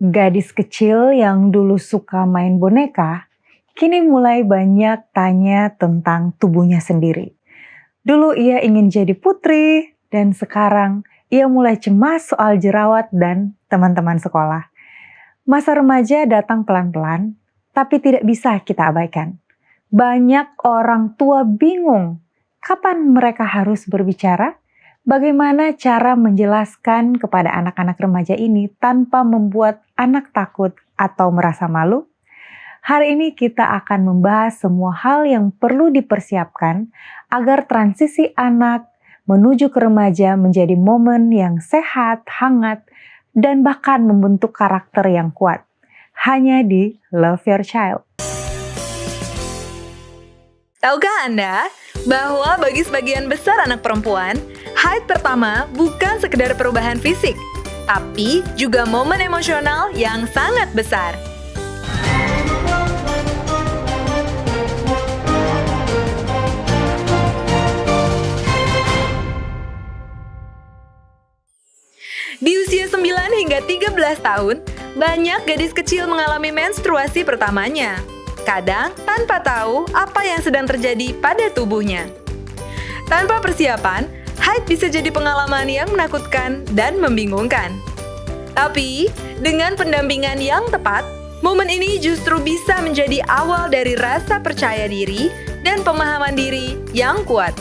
Gadis kecil yang dulu suka main boneka, kini mulai banyak tanya tentang tubuhnya sendiri. Dulu ia ingin jadi putri, dan sekarang ia mulai cemas soal jerawat dan teman-teman sekolah. Masa remaja datang pelan-pelan, tapi tidak bisa kita abaikan. Banyak orang tua bingung kapan mereka harus berbicara, bagaimana cara menjelaskan kepada anak-anak remaja ini tanpa membuat anak takut atau merasa malu. Hari ini kita akan membahas semua hal yang perlu dipersiapkan agar transisi anak menuju ke remaja menjadi momen yang sehat, hangat, dan bahkan membentuk karakter yang kuat. Hanya di Love Your Child. Tahukah Anda bahwa bagi sebagian besar anak perempuan, haid pertama bukan sekedar perubahan fisik, tapi juga momen emosional yang sangat besar. Di usia 9 hingga 13 tahun, banyak gadis kecil mengalami menstruasi pertamanya. Kadang tanpa tahu apa yang sedang terjadi pada tubuhnya. Tanpa persiapan, haid bisa jadi pengalaman yang menakutkan dan membingungkan. Tapi, dengan pendampingan yang tepat, momen ini justru bisa menjadi awal dari rasa percaya diri dan pemahaman diri yang kuat.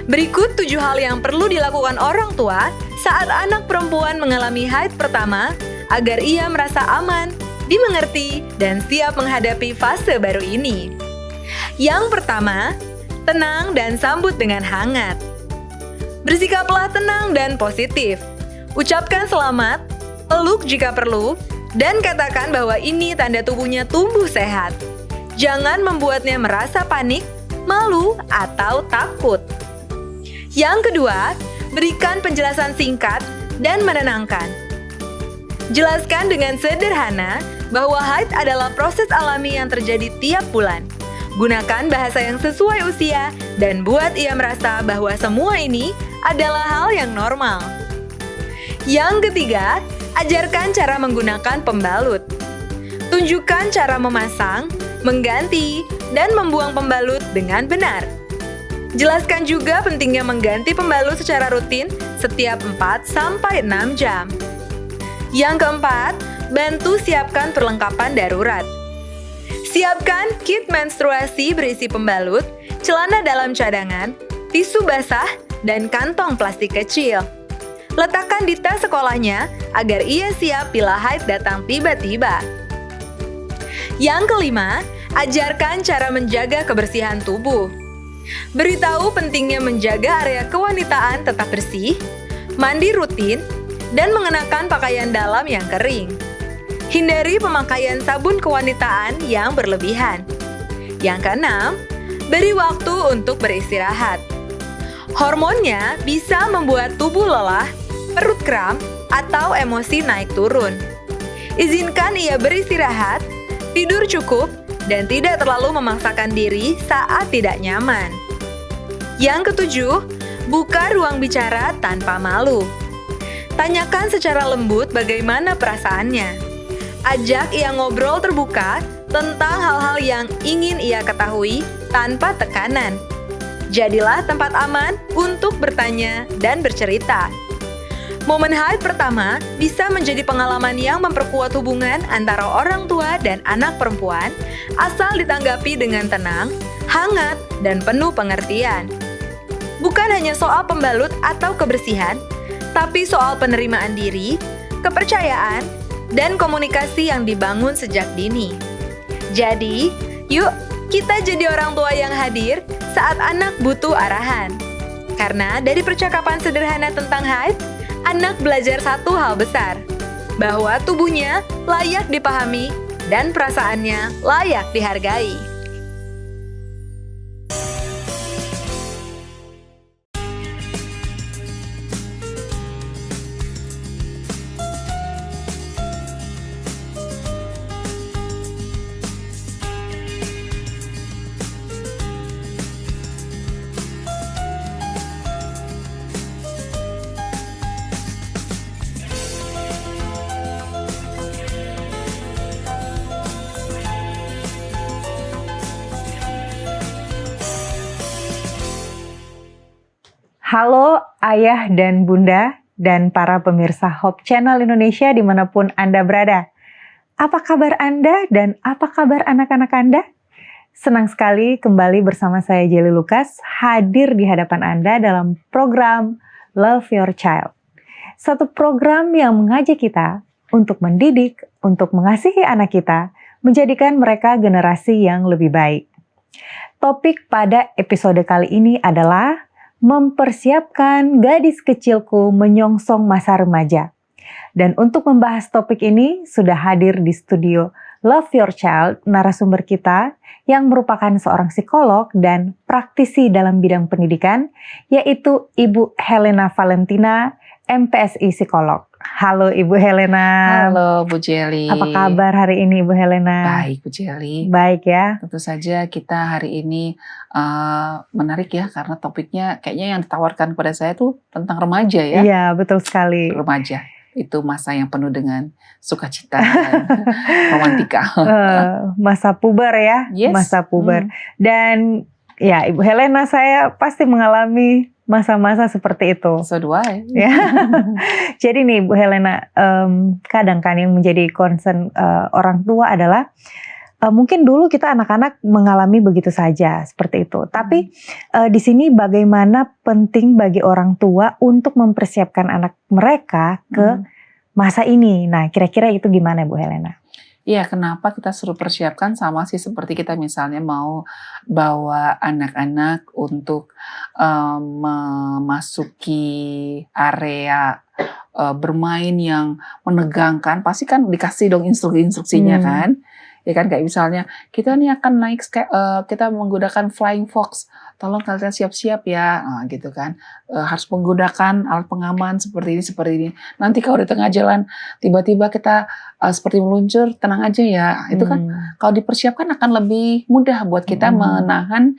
Berikut 7 hal yang perlu dilakukan orang tua saat anak perempuan mengalami haid pertama agar ia merasa aman, dimengerti, dan siap menghadapi fase baru ini. Yang pertama, tenang dan sambut dengan hangat. Bersikaplah tenang dan positif. Ucapkan selamat, peluk jika perlu, dan katakan bahwa ini tanda tubuhnya tumbuh sehat. Jangan membuatnya merasa panik, malu, atau takut. Yang kedua, berikan penjelasan singkat dan menenangkan. Jelaskan dengan sederhana bahwa haid adalah proses alami yang terjadi tiap bulan. Gunakan bahasa yang sesuai usia dan buat ia merasa bahwa semua ini adalah hal yang normal. Yang ketiga, ajarkan cara menggunakan pembalut. Tunjukkan cara memasang, mengganti, dan membuang pembalut dengan benar. Jelaskan juga pentingnya mengganti pembalut secara rutin setiap 4-6 jam. Yang keempat, bantu siapkan perlengkapan darurat. Siapkan kit menstruasi berisi pembalut, celana dalam cadangan, tisu basah, dan kantong plastik kecil. Letakkan di tas sekolahnya agar ia siap bila haid datang tiba-tiba. Yang kelima, ajarkan cara menjaga kebersihan tubuh. Beritahu pentingnya menjaga area kewanitaan tetap bersih, mandi rutin, dan mengenakan pakaian dalam yang kering. Hindari pemakaian sabun kewanitaan yang berlebihan. Yang keenam, beri waktu untuk beristirahat. Hormonnya bisa membuat tubuh lelah, perut kram, atau emosi naik turun. Izinkan ia beristirahat, tidur cukup, dan tidak terlalu memaksakan diri saat tidak nyaman. Yang ketujuh, buka ruang bicara tanpa malu. Tanyakan secara lembut bagaimana perasaannya. Ajak ia ngobrol terbuka tentang hal-hal yang ingin ia ketahui tanpa tekanan. Jadilah tempat aman untuk bertanya dan bercerita. Momen haid pertama bisa menjadi pengalaman yang memperkuat hubungan antara orang tua dan anak perempuan asal ditanggapi dengan tenang, hangat, dan penuh pengertian. Bukan hanya soal pembalut atau kebersihan, tapi soal penerimaan diri, kepercayaan, dan komunikasi yang dibangun sejak dini. Jadi, yuk kita jadi orang tua yang hadir saat anak butuh arahan. Karena dari percakapan sederhana tentang haid, anak belajar satu hal besar, bahwa tubuhnya layak dipahami dan perasaannya layak dihargai. Halo ayah dan bunda dan para pemirsa Hope Channel Indonesia dimanapun Anda berada. Apa kabar Anda dan apa kabar anak-anak Anda? Senang sekali kembali bersama saya Jelly Lucas hadir di hadapan Anda dalam program Love Your Child. Satu program yang mengajak kita untuk mendidik, untuk mengasihi anak kita, menjadikan mereka generasi yang lebih baik. Topik pada episode kali ini adalah mempersiapkan gadis kecilku menyongsong masa remaja. Dan untuk membahas topik ini sudah hadir di studio Love Your Child narasumber kita yang merupakan seorang psikolog dan praktisi dalam bidang pendidikan, yaitu Ibu Helena Valentina, MPSI Psikolog. Halo Ibu Helena. Halo Bu Jelly. Apa kabar hari ini Ibu Helena? Baik Bu Jelly. Baik ya. Tentu saja kita hari ini menarik ya, karena topiknya kayaknya yang ditawarkan kepada saya tuh tentang remaja ya. Iya betul sekali. Remaja itu masa yang penuh dengan sukacita dan romantika. Masa puber ya. Yes. Masa puber. Dan ya Ibu Helena, saya pasti mengalami masa-masa seperti itu. So do I. Ya. Jadi nih Bu Helena, kadang kan yang menjadi concern orang tua adalah mungkin dulu kita anak-anak mengalami begitu saja seperti itu. Tapi di sini bagaimana penting bagi orang tua untuk mempersiapkan anak mereka ke masa ini. Nah, kira-kira itu gimana Bu Helena? Iya, kenapa kita suruh persiapkan sama sih seperti kita misalnya mau bawa anak-anak untuk memasuki area bermain yang menegangkan, pasti kan dikasih dong instruksi-instruksinya kan. Ya kan, kayak misalnya kita nih akan naik kita menggunakan flying fox, tolong kalian siap-siap ya, nah, gitu kan. Harus menggunakan alat pengaman seperti ini. Nanti kalau di tengah jalan tiba-tiba kita seperti meluncur, tenang aja ya. Itu kan kalau dipersiapkan akan lebih mudah buat kita menahan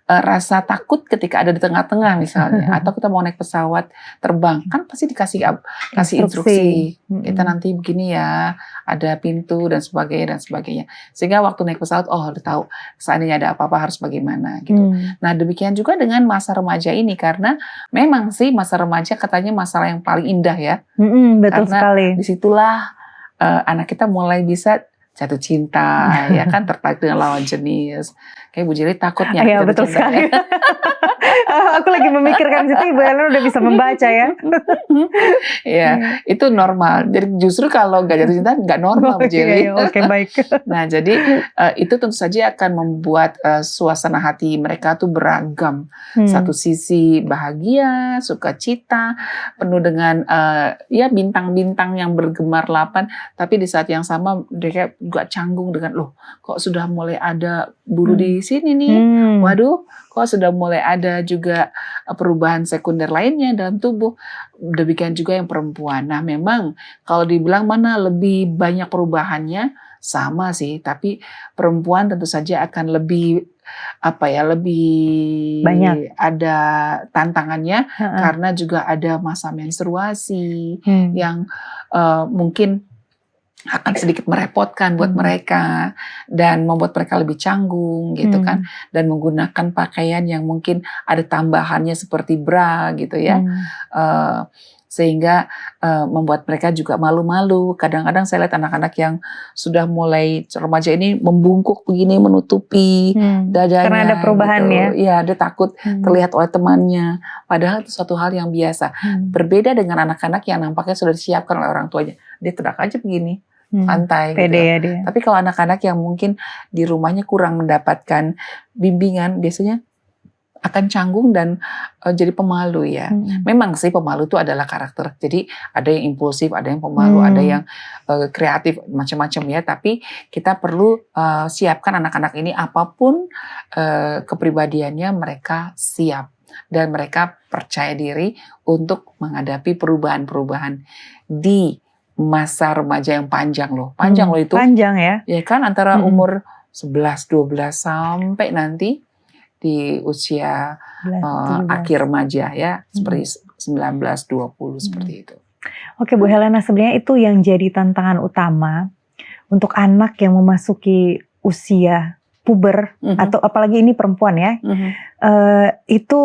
rasa takut ketika ada di tengah-tengah misalnya, atau kita mau naik pesawat terbang, kan pasti kasih instruksi. Kita nanti begini ya, ada pintu dan sebagainya. Sehingga waktu naik pesawat, udah tahu seandainya ada apa-apa harus bagaimana gitu. Nah, demikian juga dengan masa remaja ini, karena memang sih masa remaja katanya masalah yang paling indah ya. Betul karena sekali. Disitulah anak kita mulai bisa jatuh cinta, ya kan, tertarik dengan lawan jenis. Kayak Bu Jelly takutnya. Iya betul sekali. Aku lagi memikirkan situ, Ibu Helena udah bisa membaca ya. Iya, itu normal. Jadi justru kalau nggak jatuh cinta nggak normal Bu Jelly. Oke, baik. Nah, jadi itu tentu saja akan membuat suasana hati mereka tuh beragam. Satu sisi bahagia, sukacita, penuh dengan ya bintang-bintang yang bergemar-lapan. Tapi di saat yang sama mereka juga canggung dengan kok sudah mulai ada bulu di sini nih. Waduh, kok sudah mulai ada juga perubahan sekunder lainnya dalam tubuh. Demikian juga yang perempuan. Nah, memang kalau dibilang mana lebih banyak perubahannya, sama sih, tapi perempuan tentu saja akan lebih lebih banyak ada tantangannya karena juga ada masa menstruasi yang mungkin akan sedikit merepotkan buat mereka dan membuat mereka lebih canggung gitu kan, dan menggunakan pakaian yang mungkin ada tambahannya seperti bra gitu ya. Sehingga membuat mereka juga malu-malu. Kadang-kadang saya lihat anak-anak yang sudah mulai remaja ini membungkuk begini, menutupi dadanya. Karena ada perubahan gitu. ya. Iya, dia takut terlihat oleh temannya. Padahal itu suatu hal yang biasa. Berbeda dengan anak-anak yang nampaknya sudah disiapkan oleh orang tuanya. Dia tegak aja begini, santai pede gitu. Ya dia. Tapi kalau anak-anak yang mungkin di rumahnya kurang mendapatkan bimbingan, biasanya akan canggung dan jadi pemalu ya. Memang sih pemalu itu adalah karakter. Jadi ada yang impulsif, ada yang pemalu, ada yang kreatif, macam-macam ya. Tapi kita perlu siapkan anak-anak ini apapun kepribadiannya, mereka siap dan mereka percaya diri untuk menghadapi perubahan-perubahan di masa remaja yang panjang loh. Panjang loh itu. Panjang ya. Ya kan, antara umur 11, 12 sampai nanti di usia akhir remaja ya, seperti 19, 20 seperti itu. Oke Bu Helena, sebenarnya itu yang jadi tantangan utama untuk anak yang memasuki usia puber atau apalagi ini perempuan ya, itu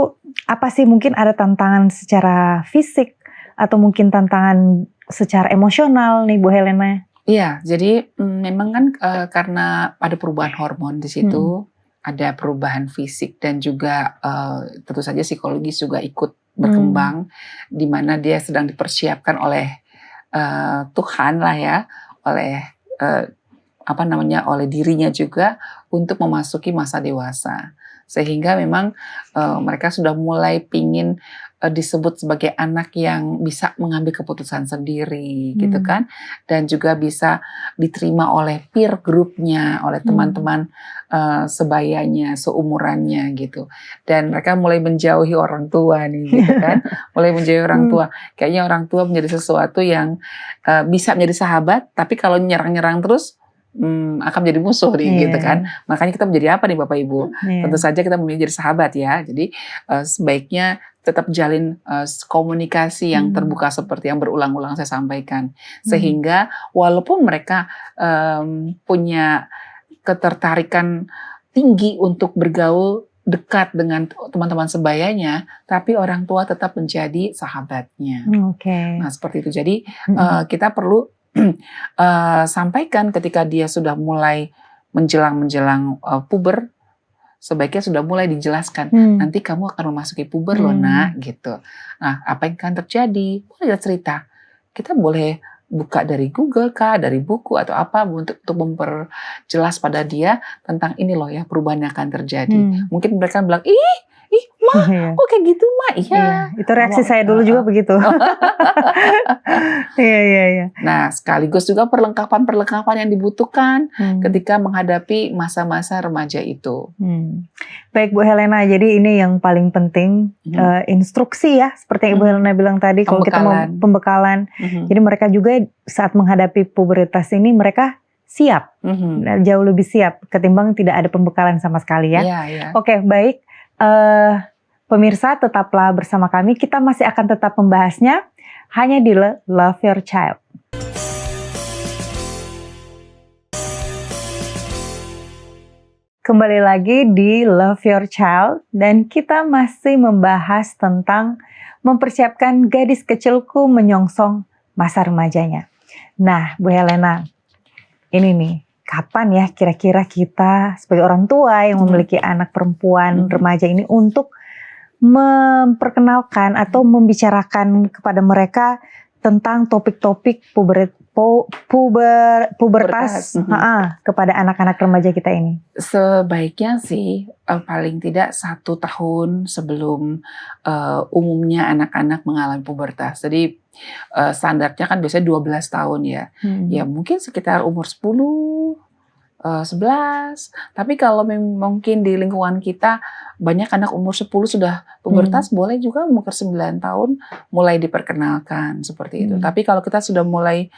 apa sih, mungkin ada tantangan secara fisik atau mungkin tantangan secara emosional nih Bu Helena? Iya, jadi memang kan karena ada perubahan hormon di situ, ada perubahan fisik dan juga tentu saja psikologis juga ikut berkembang, di mana dia sedang dipersiapkan oleh Tuhan lah ya, oleh oleh dirinya juga untuk memasuki masa dewasa. Sehingga memang mereka sudah mulai pingin disebut sebagai anak yang bisa mengambil keputusan sendiri gitu kan, dan juga bisa diterima oleh peer groupnya, oleh teman-teman sebayanya, seumurannya gitu. Dan mereka mulai menjauhi orang tua nih gitu kan, mulai menjauhi orang tua. Kayaknya orang tua menjadi sesuatu yang bisa menjadi sahabat, tapi kalau nyerang-nyerang terus akan menjadi musuh nih gitu kan. Makanya kita menjadi apa nih Bapak Ibu? Tentu saja kita menjadi sahabat ya. Jadi sebaiknya tetap jalin komunikasi yang terbuka seperti yang berulang-ulang saya sampaikan. Sehingga walaupun mereka punya ketertarikan tinggi untuk bergaul dekat dengan teman-teman sebayanya, tapi orang tua tetap menjadi sahabatnya. Nah seperti itu. Jadi kita perlu sampaikan ketika dia sudah mulai menjelang puber, sebaiknya sudah mulai dijelaskan, nanti kamu akan memasuki puber loh nak, gitu. Nah, apa yang akan terjadi? Boleh cerita. Kita boleh buka dari Google kah, dari buku atau apa untuk memperjelas pada dia tentang ini loh ya perubahan yang akan terjadi. Mungkin mereka bilang, ih mah, kok kayak gitu mah? Iya. Itu reaksi saya dulu juga begitu. Iya. Nah, sekaligus juga perlengkapan yang dibutuhkan ketika menghadapi masa-masa remaja itu. Baik Bu Helena, jadi ini yang paling penting instruksi ya, seperti yang Ibu Helena bilang tadi, kalau kita mau pembekalan. Jadi mereka juga saat menghadapi pubertas ini mereka siap, jauh lebih siap ketimbang tidak ada pembekalan sama sekali ya. Oke, baik. Pemirsa tetaplah bersama kami, kita masih akan tetap membahasnya hanya di Love Your Child. Kembali lagi di Love Your Child dan kita masih membahas tentang mempersiapkan gadis kecilku menyongsong masa remajanya. Nah Bu Helena, ini nih, kapan ya kira-kira kita sebagai orang tua yang memiliki anak perempuan remaja ini untuk memperkenalkan atau membicarakan kepada mereka tentang topik-topik pubertas kepada anak-anak remaja kita ini? Sebaiknya sih paling tidak 1 tahun sebelum umumnya anak-anak mengalami pubertas. Jadi standarnya kan biasanya 12 tahun ya. Ya mungkin sekitar umur 10, 11. Tapi kalau mungkin di lingkungan kita banyak anak umur 10 sudah pubertas, boleh juga umur 9 tahun mulai diperkenalkan seperti itu. Tapi kalau kita sudah mulai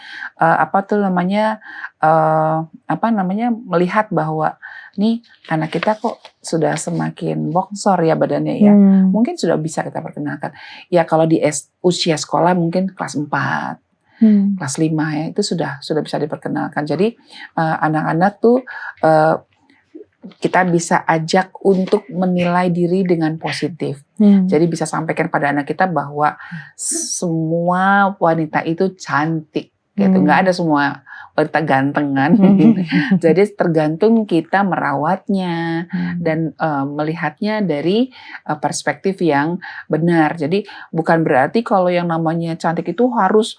melihat bahwa nih anak kita kok sudah semakin bongsor ya badannya ya, mungkin sudah bisa kita perkenalkan. Ya kalau di usia sekolah mungkin kelas 4. Kelas 5 ya, itu sudah bisa diperkenalkan. Jadi anak-anak tuh kita bisa ajak untuk menilai diri dengan positif. Jadi bisa sampaikan pada anak kita bahwa semua wanita itu cantik gitu. Nggak ada semua wanita gantengan. Jadi tergantung kita merawatnya dan melihatnya dari perspektif yang benar. Jadi bukan berarti kalau yang namanya cantik itu harus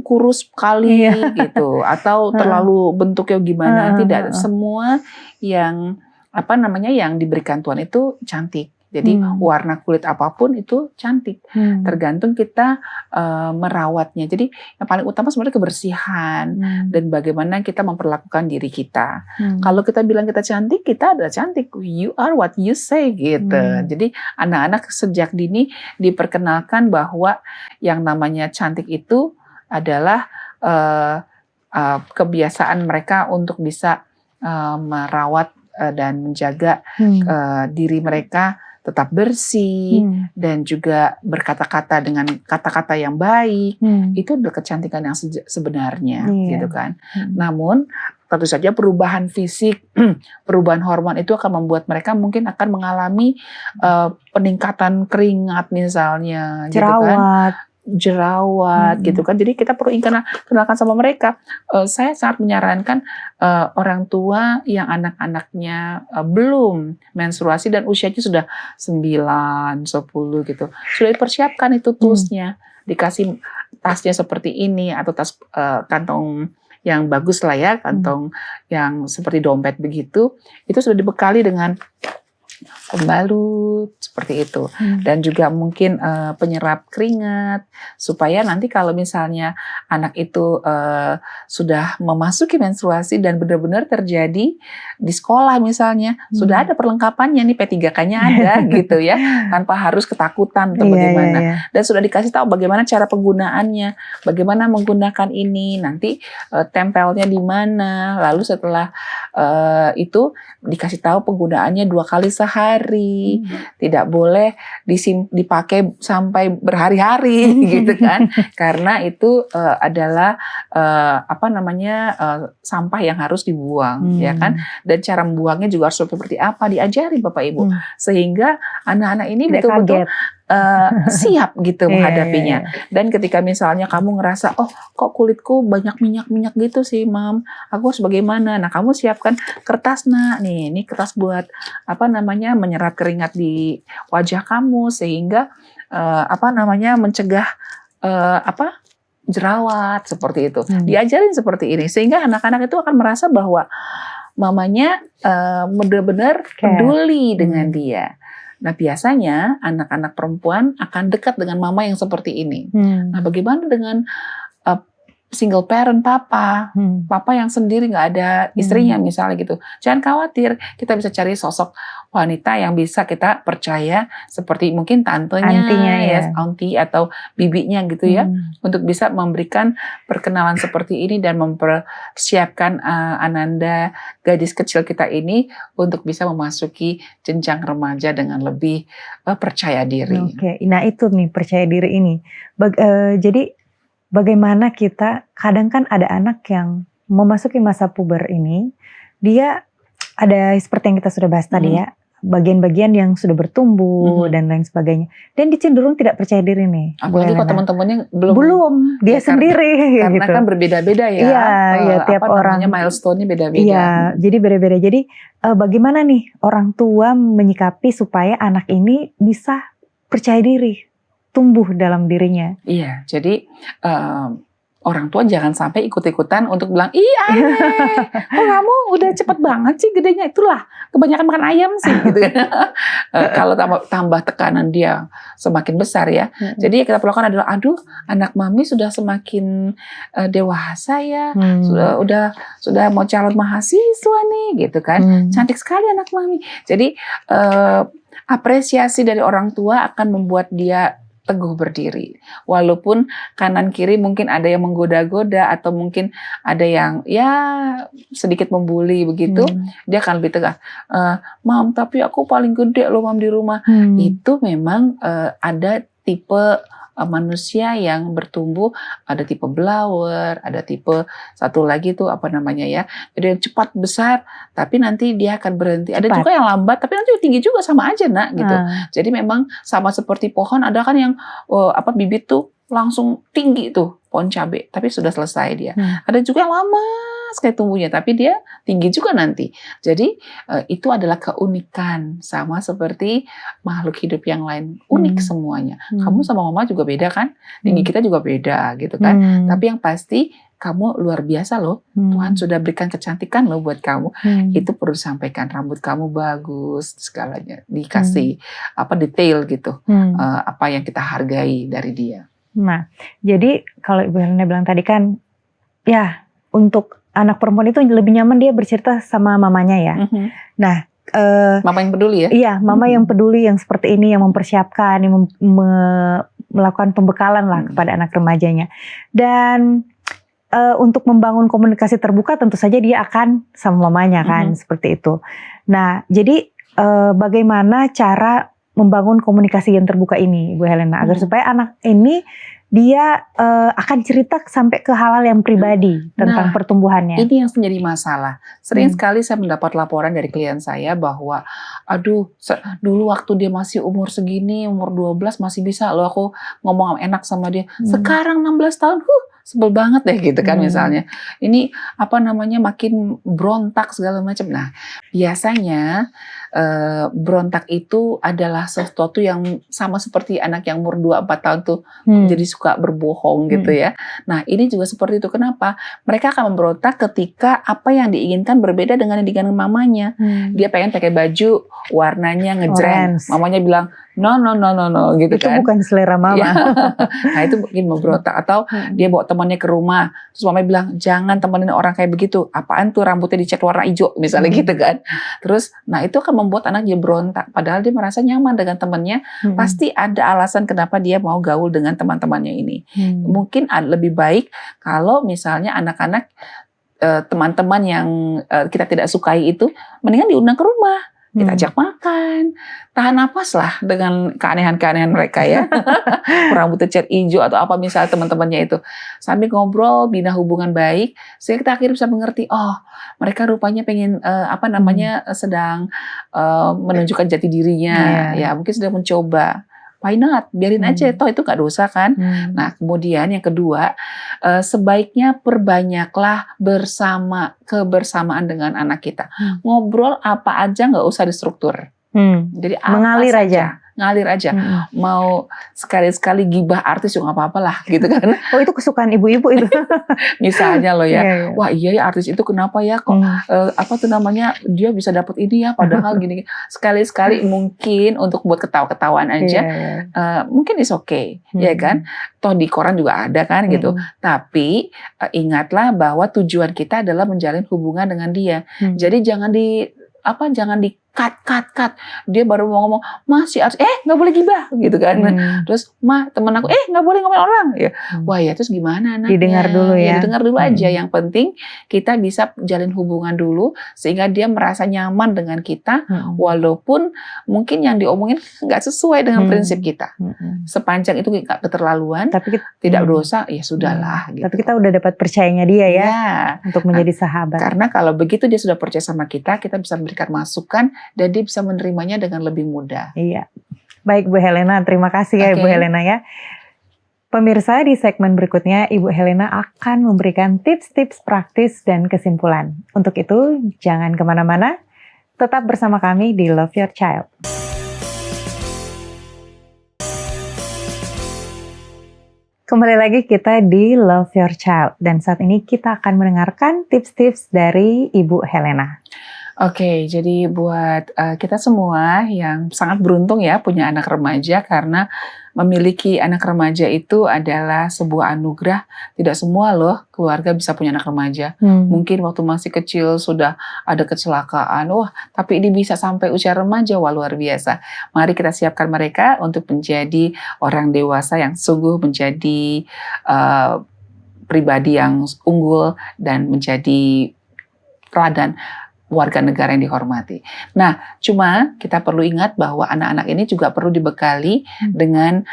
kurus sekali gitu atau terlalu bentuknya gimana. Tidak, semua yang yang diberikan Tuhan itu cantik. Jadi warna kulit apapun itu cantik, tergantung kita merawatnya. Jadi yang paling utama sebenarnya kebersihan dan bagaimana kita memperlakukan diri kita. Kalau kita bilang kita cantik, kita adalah cantik. You are what you say gitu. Jadi anak-anak sejak dini diperkenalkan bahwa yang namanya cantik itu adalah kebiasaan mereka untuk bisa merawat dan menjaga diri mereka tetap bersih dan juga berkata-kata dengan kata-kata yang baik. Itu adalah kecantikan yang sebenarnya gitu kan. Namun tentu saja perubahan fisik, perubahan hormon itu akan membuat mereka mungkin akan mengalami peningkatan keringat misalnya, gitu kan. Jerawat gitu kan. Jadi kita perlu kenalkan sama mereka. Saya sangat menyarankan orang tua yang anak-anaknya belum menstruasi dan usianya sudah 9, 10 gitu. Sudah dipersiapkan itu toolsnya. Dikasih tasnya seperti ini atau tas kantong yang bagus lah ya, kantong yang seperti dompet begitu. Itu sudah dibekali dengan pembalut seperti itu, dan juga mungkin penyerap keringat supaya nanti kalau misalnya anak itu sudah memasuki menstruasi dan benar-benar terjadi di sekolah misalnya sudah ada perlengkapannya nih, P3K-nya ada gitu ya, tanpa harus ketakutan atau bagaimana. Dan sudah dikasih tahu bagaimana cara penggunaannya, bagaimana menggunakan ini, nanti tempelnya di mana, lalu setelah itu dikasih tahu penggunaannya 2 kali sehari, tidak boleh dipakai sampai berhari-hari gitu kan, karena itu adalah sampah yang harus dibuang, ya kan, dan cara membuangnya juga harus seperti apa, diajari Bapak Ibu, sehingga anak-anak ini betul-betul siap gitu menghadapinya. Dan ketika misalnya kamu ngerasa, oh kok kulitku banyak minyak-minyak gitu sih Mam, aku harus bagaimana? Nah kamu siapkan kertas nak, nih ini kertas buat menyerap keringat di wajah kamu sehingga mencegah jerawat seperti itu. Diajarin seperti ini sehingga anak-anak itu akan merasa bahwa mamanya benar-benar peduli dengan dia. Nah biasanya anak-anak perempuan akan dekat dengan mama yang seperti ini. Nah bagaimana dengan single parent papa yang sendiri nggak ada istrinya misalnya gitu. Jangan khawatir, kita bisa cari sosok wanita yang bisa kita percaya seperti mungkin tantenya, auntie atau bibinya gitu ya, untuk bisa memberikan perkenalan seperti ini dan mempersiapkan Ananda, gadis kecil kita ini untuk bisa memasuki jenjang remaja dengan lebih percaya diri. Oke, nah itu nih percaya diri ini. Jadi bagaimana kita, kadang kan ada anak yang memasuki masa puber ini, dia ada seperti yang kita sudah bahas tadi ya, bagian-bagian yang sudah bertumbuh dan lain sebagainya. Dan dia cenderung tidak percaya diri nih. Apalagi kalau teman-temannya belum dia sendiri. Karena gitu. Kan berbeda-beda ya. Iya, tiap orang. Milestone-nya beda-beda. Iya, jadi beda-beda. Jadi bagaimana nih orang tua menyikapi supaya anak ini bisa percaya diri, tumbuh dalam dirinya. Iya, jadi orang tua jangan sampai ikut-ikutan untuk bilang, ih aneh, kok kamu udah cepet banget sih gedenya, itulah kebanyakan makan ayam sih gitu kan. Kalau tambah tekanan dia semakin besar ya. Jadi yang kita perlukan adalah, aduh anak mami sudah semakin dewasa ya, sudah mau calon mahasiswa nih gitu kan, cantik sekali anak mami. Jadi apresiasi dari orang tua akan membuat dia teguh berdiri. Walaupun kanan kiri mungkin ada yang menggoda-goda atau mungkin ada yang ya sedikit membuli begitu, dia akan lebih tegas. Mam, tapi aku paling gede loh Mam di rumah. Itu memang ada tipe manusia yang bertumbuh, ada tipe blower, ada tipe satu lagi tuh jadi yang cepat besar tapi nanti dia akan berhenti. Ada juga yang lambat tapi nanti tinggi juga, sama aja nak gitu. Jadi memang sama seperti pohon, ada kan yang bibit tuh langsung tinggi tuh pohon cabai tapi sudah selesai dia. Ada juga yang lama sekali tumbuhnya tapi dia tinggi juga nanti. Jadi itu adalah keunikan, sama seperti makhluk hidup yang lain, unik semuanya. Kamu sama mama juga beda kan, tinggi kita juga beda gitu kan. Tapi yang pasti kamu luar biasa loh. Tuhan sudah berikan kecantikan loh buat kamu. Itu perlu disampaikan. Rambut kamu bagus, segalanya dikasih detail gitu. Apa yang kita hargai dari dia. Nah, jadi kalau Ibu Helena bilang tadi kan, ya untuk anak perempuan itu lebih nyaman dia bercerita sama mamanya ya. Nah, mama yang peduli ya? Iya, mama yang peduli, yang seperti ini, yang mempersiapkan, yang melakukan pembekalan lah kepada anak remajanya. Dan untuk membangun komunikasi terbuka tentu saja dia akan sama mamanya kan, seperti itu. Nah, jadi bagaimana cara membangun komunikasi yang terbuka ini, Bu Helena, agar supaya anak ini dia akan cerita sampai ke hal-hal yang pribadi tentang pertumbuhannya. Ini yang menjadi masalah. Sering sekali saya mendapat laporan dari klien saya bahwa, aduh, dulu waktu dia masih umur segini, umur 12 masih bisa loh aku ngomong enak sama dia. Sekarang 16 tahun, sebel banget deh gitu kan misalnya. Ini makin berontak segala macam. Nah, biasanya berontak itu adalah sesuatu yang sama seperti anak yang umur 2-4 tahun tuh jadi suka berbohong gitu ya. Nah, ini juga seperti itu. Kenapa? Mereka akan memberontak ketika apa yang diinginkan berbeda dengan yang diinginkan mamanya. Dia pengen pakai baju warnanya ngejreng. Mamanya bilang, no gitu itu kan. Itu bukan selera mama. Ya. Nah, itu mungkin memberontak. Atau dia bawa temannya ke rumah, terus mamanya bilang, jangan temenin orang kayak begitu. Apaan tuh rambutnya dicat warna hijau misalnya gitu kan. Terus, nah itu akan membuat anak dia berontak. Padahal dia merasa nyaman dengan temannya. Pasti ada alasan kenapa dia mau gaul dengan teman-temannya ini. Mungkin lebih baik kalau misalnya anak-anak teman-teman yang kita tidak sukai itu mendingan diundang ke rumah. Kita ajak makan, tahan napas lah dengan keanehan-keanehan mereka ya. Rambutnya cat hijau atau apa misalnya teman-temannya itu. Sambil ngobrol, bina hubungan baik, sehingga kita akhirnya bisa mengerti, oh mereka rupanya pengen sedang menunjukkan jati dirinya. Ya mungkin sedang mencoba. Why not? Biarin aja, toh itu gak dosa kan. Nah kemudian yang kedua, sebaiknya perbanyaklah kebersamaan dengan anak kita. Ngobrol apa aja gak usah distruktur. Jadi mengalir aja. Ngalir aja. Mau sekali-sekali gibah artis juga gak apa-apa lah gitu kan. Oh itu kesukaan ibu-ibu itu. Misalnya loh ya, wah iya ya artis itu kenapa ya kok dia bisa dapat ini ya padahal gini. Sekali-sekali mungkin untuk buat ketawa-ketawaan aja, mungkin is okay, ya kan. Toh di koran juga ada kan gitu. Tapi ingatlah bahwa tujuan kita adalah menjalin hubungan dengan dia. Jadi jangan di cut. Dia baru mau ngomong, masih harus, nggak boleh gibah gitu kan. Terus, temen aku, nggak boleh ngomongin orang. Ya. Wah ya, terus gimana anaknya? Didengar dulu ya. Didengar dulu aja. Yang penting kita bisa jalin hubungan dulu sehingga dia merasa nyaman dengan kita, walaupun mungkin yang diomongin nggak sesuai dengan prinsip kita. Sepanjang itu nggak keterlaluan, tapi tidak dosa, ya sudahlah. Gitu. Tapi kita udah dapat percayanya dia ya, untuk menjadi sahabat. Karena kalau begitu dia sudah percaya sama kita bisa memberikan masukan dan dia bisa menerimanya dengan lebih mudah. Iya. Baik Bu Helena, terima kasih ya Ibu Helena ya. Pemirsa, di segmen berikutnya Ibu Helena akan memberikan tips-tips praktis dan kesimpulan. Untuk itu, jangan kemana-mana, tetap bersama kami di Love Your Child. Kembali lagi kita di Love Your Child, dan saat ini kita akan mendengarkan tips-tips dari Ibu Helena. Oke, jadi buat kita semua yang sangat beruntung ya punya anak remaja, karena memiliki anak remaja itu adalah sebuah anugerah. Tidak semua loh keluarga bisa punya anak remaja. Mungkin waktu masih kecil sudah ada kecelakaan, tapi ini bisa sampai usia remaja, wah luar biasa. Mari kita siapkan mereka untuk menjadi orang dewasa yang sungguh menjadi pribadi yang unggul dan menjadi teladan warga negara yang dihormati. Nah, cuma kita perlu ingat bahwa anak-anak ini juga perlu dibekali dengan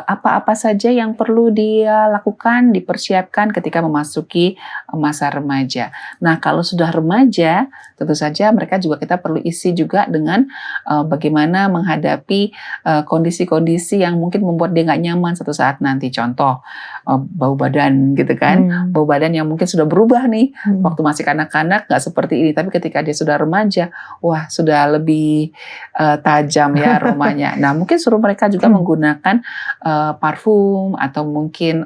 apa-apa saja yang perlu dia lakukan, dipersiapkan ketika memasuki masa remaja. Nah, kalau sudah remaja, tentu saja mereka juga kita perlu isi juga dengan bagaimana menghadapi kondisi-kondisi yang mungkin membuat dia nggak nyaman suatu saat nanti. Contoh, bau badan gitu kan, bau badan yang mungkin sudah berubah nih, waktu masih kanak-kanak nggak seperti ini, tapi ketika dia sudah remaja, wah sudah lebih tajam ya aromanya. Nah mungkin suruh mereka juga menggunakan parfum atau mungkin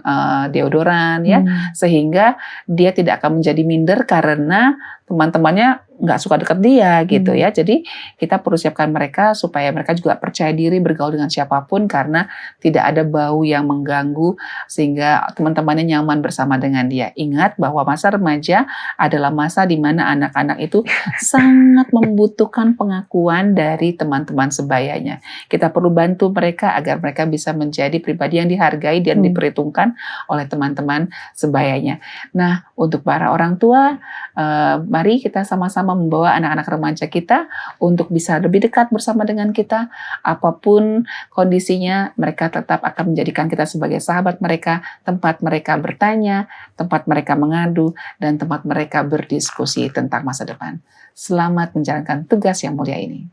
deodoran ya, sehingga dia tidak akan menjadi minder karena teman-temannya nggak suka dekat dia gitu ya. Jadi kita perlu siapkan mereka supaya mereka juga percaya diri bergaul dengan siapapun, karena tidak ada bau yang mengganggu sehingga teman-temannya nyaman bersama dengan dia. Ingat bahwa masa remaja adalah masa di mana anak-anak itu sangat membutuhkan pengakuan dari teman-teman sebayanya. Kita perlu bantu mereka agar mereka bisa menjadi pribadi yang dihargai dan diperhitungkan oleh teman-teman sebayanya. Nah, untuk para orang tua, mari mari kita sama-sama membawa anak-anak remaja kita untuk bisa lebih dekat bersama dengan kita. Apapun kondisinya, mereka tetap akan menjadikan kita sebagai sahabat mereka, tempat mereka bertanya, tempat mereka mengadu, dan tempat mereka berdiskusi tentang masa depan. Selamat menjalankan tugas yang mulia ini.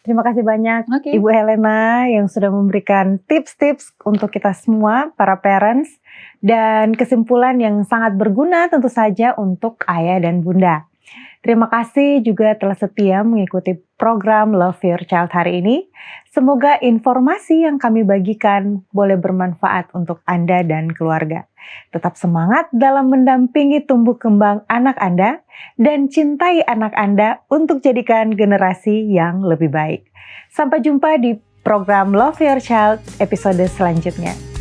Terima kasih banyak Oke. Ibu Helena yang sudah memberikan tips-tips untuk kita semua, para parents, dan kesimpulan yang sangat berguna tentu saja untuk ayah dan bunda. Terima kasih juga telah setia mengikuti program Love Your Child hari ini. Semoga informasi yang kami bagikan boleh bermanfaat untuk Anda dan keluarga. Tetap semangat dalam mendampingi tumbuh kembang anak Anda dan cintai anak Anda untuk jadikan generasi yang lebih baik. Sampai jumpa di program Love Your Child episode selanjutnya.